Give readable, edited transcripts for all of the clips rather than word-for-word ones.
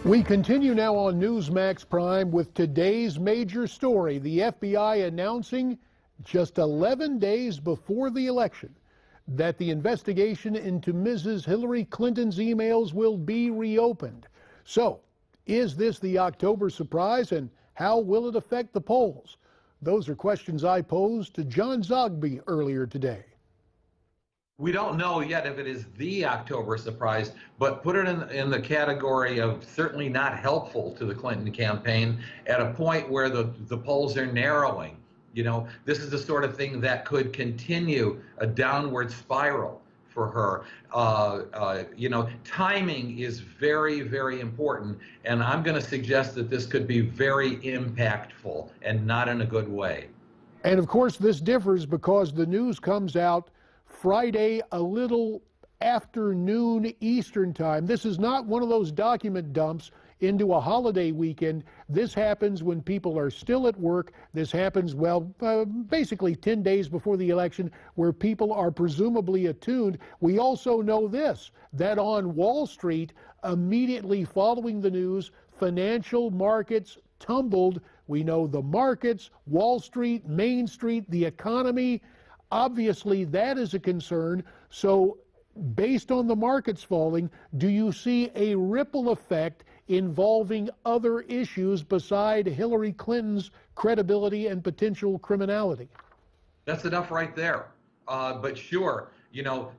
We continue now on Newsmax Prime with today's major story. The FBI announcing just 11 days before the election that the investigation into Mrs. Hillary Clinton's emails will be reopened. So, is this the October surprise, and how will it affect the polls? Those are questions I posed to John Zogby earlier today. We don't know yet if it is the October surprise, but put it in the category of certainly not helpful to the Clinton campaign at a point where the polls are narrowing. You know, this is the sort of thing that could continue a downward spiral for her. You know, timing is very, very important, and I'm going to suggest that this could be very impactful and not in a good way. And of course, this differs because the news comes out Friday, a little after noon Eastern time. This is not one of those document dumps into a holiday weekend. This happens when people are still at work. This happens, well, basically 10 days before the election, where people are presumably attuned. We also know this, that on Wall Street, immediately following the news, financial markets tumbled. We know the markets, Wall Street, Main Street, the economy. Obviously, that is a concern. So based on the markets falling, do you see a ripple effect involving other issues beside Hillary Clinton's credibility and potential criminality? That's enough right there. But sure, you know,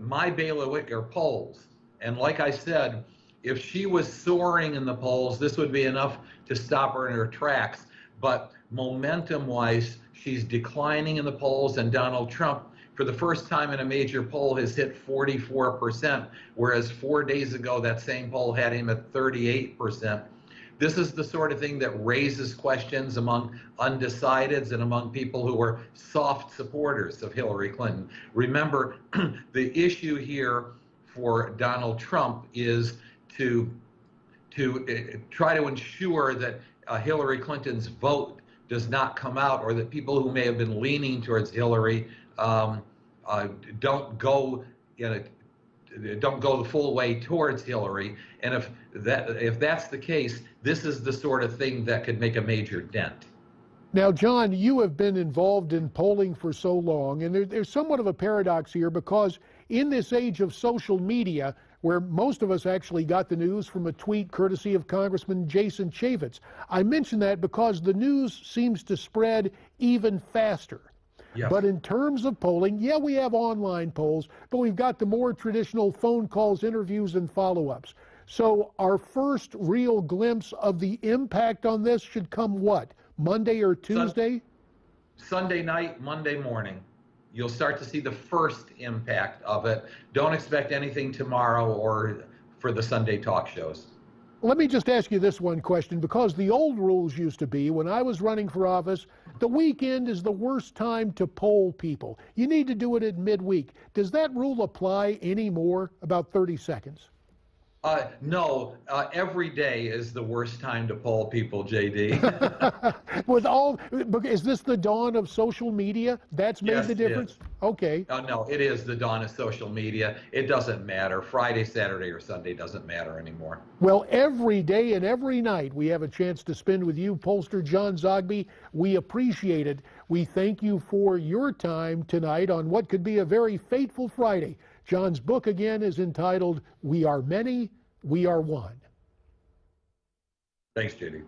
my bailiwick are polls. And like I said, if she was soaring in the polls, this would be enough to stop her in her tracks. But momentum-wise, she's declining in the polls, and Donald Trump, for the first time in a major poll, has hit 44%, whereas 4 days ago that same poll had him at 38%. This is the sort of thing that raises questions among undecideds and among people who are soft supporters of Hillary Clinton. Remember, the issue here for Donald Trump is to try to ensure that Hillary Clinton's vote does not come out, or that people who may have been leaning towards Hillary don't go the full way towards Hillary. And if that's the case, this is the sort of thing that could make a major dent. Now, John, you have been involved in polling for so long, and there's somewhat of a paradox here, because in this age of social media, where most of us actually got the news from a tweet courtesy of Congressman Jason Chaffetz, I mention that because the news seems to spread even faster. Yes. But in terms of polling, yeah, we have online polls, but we've got the more traditional phone calls, interviews, and follow-ups. So our first real glimpse of the impact on this should come what? Monday or Tuesday? Sunday night, Monday morning. You'll start to see the first impact of it. Don't expect anything tomorrow or for the Sunday talk shows. Let me just ask you this one question, because the old rules used to be, when I was running for office, the weekend is the worst time to poll people. You need to do it at midweek. Does that rule apply anymore? About 30 seconds. No, every day is the worst time to poll people, JD. Is this the dawn of social media? That's made the difference? Yes. Okay. No, it is the dawn of social media. It doesn't matter. Friday, Saturday, or Sunday doesn't matter anymore. Well, every day and every night we have a chance to spend with you, pollster John Zogby. We appreciate it. We thank you for your time tonight on what could be a very fateful Friday. John's book, again, is entitled We Are Many, We Are One. Thanks, JD.